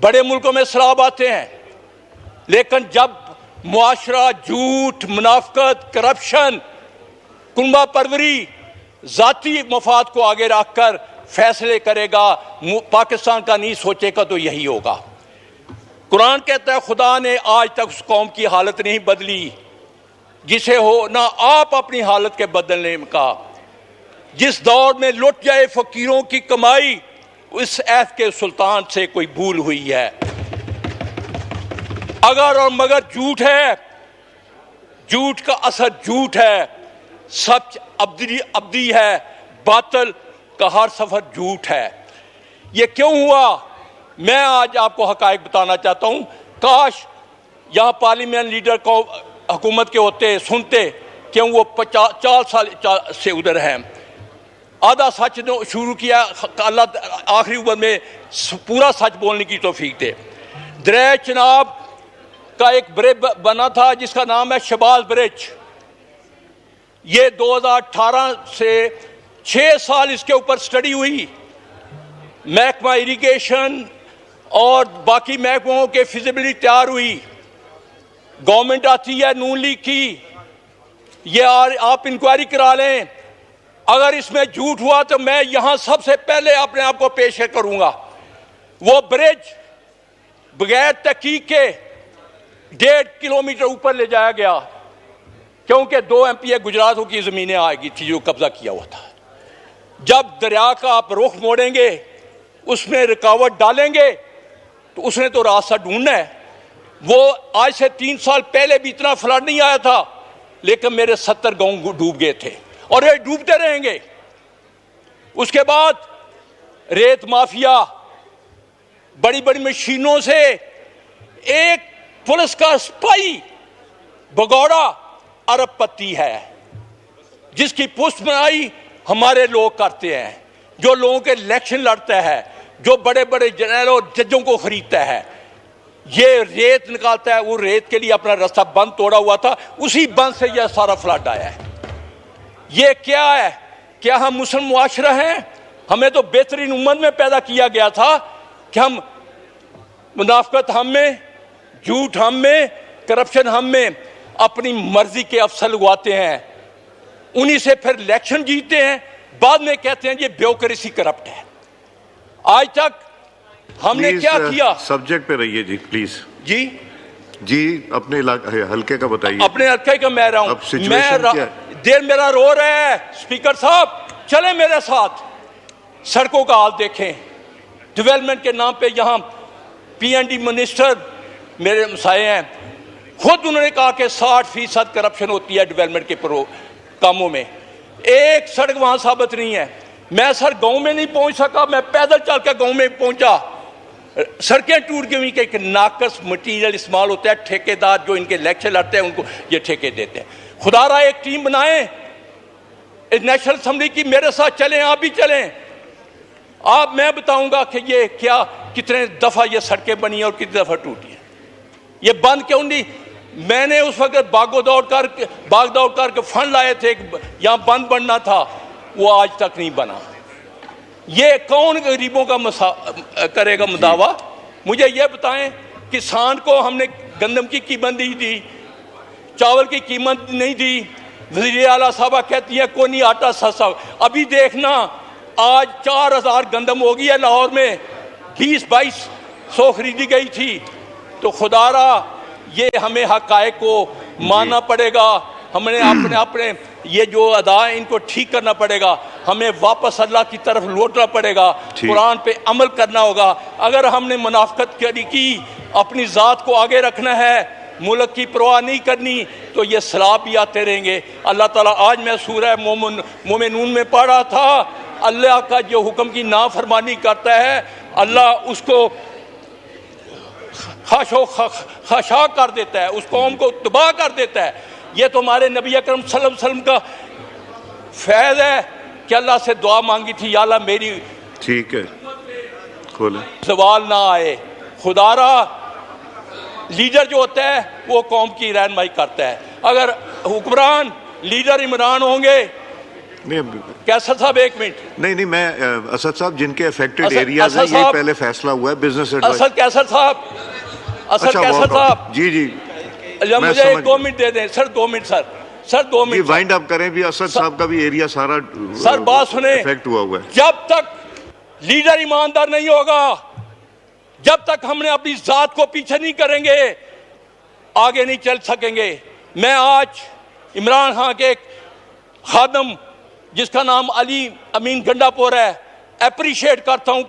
बड़े मुल्कों में सैलाब आते हैं, लेकिन जब मुआशरा झूठ, मुनाफकत, करप्शन, कुंबा परवरी, जाती मफाद को आगे रखकर फैसले करेगा, पाकिस्तान का नहीं सोचेगा, तो यही होगा। कुरान कहता है खुदा ने आज तक उस कौम की हालत नहीं बदली जिसे हो ना आप अपनी हालत के बदलने का। जिस दौर में लुट जाए फकीरों की कमाई, उस ऐफ के सुल्तान से कोई भूल हुई है। अगर और मगर झूठ है, झूठ का असर झूठ है, सच अब्दी है, बातिल का हर सफर झूठ है। ये क्यों हुआ, मैं आज आपको हकायक बताना चाहता हूं। काश यहां पार्लियामेंट लीडर को हुकूमत के होते, सुनते, क्यों वो 4 साल से उधर हैं। आधा सच ने शुरू किया, अल्लाह आखिरी उम्र में पूरा सच बोलने की तौफीक दे। दरिया चनाब का एक ब्रिज बना था जिसका नाम है शबाज ब्रिज। ये 2018 से 6 साल इसके ऊपर स्टडी हुई। महकमा इरिगेशन और बाकी महकमों के फिजिबिलिटी तैयार हुई। गवर्नमेंट आती है नून लीग की, ये आप इंक्वायरी करा लें। अगर इसमें झूठ हुआ तो मैं यहां सबसे पहले अपने आप को पेश करूंगा। वो ब्रिज बगैर तहकीक के 1.5 किलोमीटर ऊपर ले जाया गया, क्योंकि 2 MPA गुजरातों की जमीनें आएगी थी जो कब्जा किया हुआ था। जब दरिया का आप रुख मोड़ेंगे, उसमें रुकावट डालेंगे, तो उसने तो रास्ता ढूंढना है। वो आज से 3 साल पहले भी इतना फ्लड नहीं आया था, लेकिन मेरे 70 गांव डूब गए थे और ये डूबते रहेंगे। उसके बाद रेत माफिया, बड़ी बड़ी मशीनों से एक पुलिस का सिपाही भगौड़ा अरबपति है, जिसकी पुष्ट बनाई हमारे लोग करते हैं, जो लोगों के इलेक्शन लड़ता है, जो बड़े बड़े जनरलों जजों को खरीदता है, ये रेत निकालता है। वो रेत के लिए अपना रास्ता बंद तोड़ा हुआ था, उसी बंद से यह सारा फ्लड आया है। ये क्या है? क्या हम मुस्लिम मुआशरा हैं? हमें तो बेहतरीन उम्मत में पैदा किया गया था कि हम मुनाफकत हम में, झूठ हम में, करप्शन हम में, अपनी मर्जी के अफसर लगवाते हैं, उन्हीं से फिर इलेक्शन जीतते हैं, बाद में कहते हैं ये ब्यूरोक्रेसी करप्ट है। आज तक हमने क्या किया? सब्जेक्ट पे रहिए जी, प्लीज। जी अपने हल्के का बताइए। अपने हल्के का मैं रहा हूं। दिल मेरा रो रहा है। स्पीकर साहब चले मेरे साथ, सड़कों का हाल देखें। डेवलपमेंट के नाम पे यहाँ PND मिनिस्टर मेरे मसाए हैं, खुद उन्होंने कहा कि 60% करप्शन होती है डेवलपमेंट के कामों में। एक सड़क वहां साबित नहीं है। मैं सर गांव में नहीं पहुंच सका, मैं पैदल चल कर गांव में पहुंचा। सड़कें टूट गई, कि एक नाकस मटीरियल इस्तेमाल होता है। ठेकेदार जो इनके इलेक्शन लड़ते हैं उनको ये ठेके देते हैं। खुदारा एक टीम बनाएं नेशनल असेंबली की, मेरे साथ चलें, आप भी चलें। आप मैं बताऊंगा कि ये क्या, कितने दफा ये सड़कें बनी है और कितनी दफा टूटी है। ये बंद क्यों नहीं? मैंने उस वक्त भाग दौड़ कर फंड लाए थे, यहाँ बंद बनना था, वो आज तक नहीं बना। ये कौन गरीबों का करेगा मुदावा? मुझे ये बताएं, किसान को हमने गंदम की कीमत नहीं दी, चावल की कीमत नहीं दी। वज़ीर आला साहबा कहती है कोई नहीं आटा सस्ता। अभी देखना, आज 4000 गंदम हो गई है लाहौर में, 20-2200 खरीदी गई थी। तो खुदारा ये हमें हक़ाइक़ को मानना पड़ेगा। हमने अपने ये जो अदा है इनको ठीक करना पड़ेगा। हमें वापस अल्लाह की तरफ लौटना पड़ेगा, कुरान पे अमल करना होगा। अगर हमने मुनाफकत की, अपनी ज़ात को आगे रखना है, मुल्क की परवाह नहीं करनी, तो ये सैलाब भी आते रहेंगे। अल्लाह ताला, आज मैं सूरह मोमिनून में पढ़ा था, अल्लाह का जो हुक्म की नाफरमानी करता है, अल्लाह उसको खाशा कर देता है, उस कौम को तबाह कर देता है। ये तो हमारे नबी अकरम सल्लल्लाहु अलैहि वसल्लम का फैज़ है कि अल्लाह से दुआ मांगी थी, या अल्लाह मेरी, ठीक है, खोले, सवाल ना आए। खुदारा लीडर जो होता है वो कौम की रहनुमाई करता है। अगर हुक्मरान लीडर इमरान होंगे नहीं कैसर साहब एक मिनट। नहीं मैं असद साहब जिनके अफेक्टेड असद- एरियाज हैं असद ये साहब- पहले फैसला हुआ है बिजनेस असद कैसर साहब, असद अच्छा कैसर walk साहब, out। जी जी अच्छा, मैं मुझे समझ 2 मिनट दे दें सर, 2 मिनट सर, सर 2 जी मिनट। वाइंड अप करें भी असद साहब का भी एरिया सारा सर बात सुने, इफेक्ट हुआ है। जब तक लीडर ईमानदार नहीं होगा, जब तक हमने अपनी जात को पीछे नहीं करेंगे, आगे नहीं चल सकेंगे। मैं आज इमरान खान के एक खादम जिसका नाम अली अमीन गंडापुर है, अप्रिशिएट करता हूं।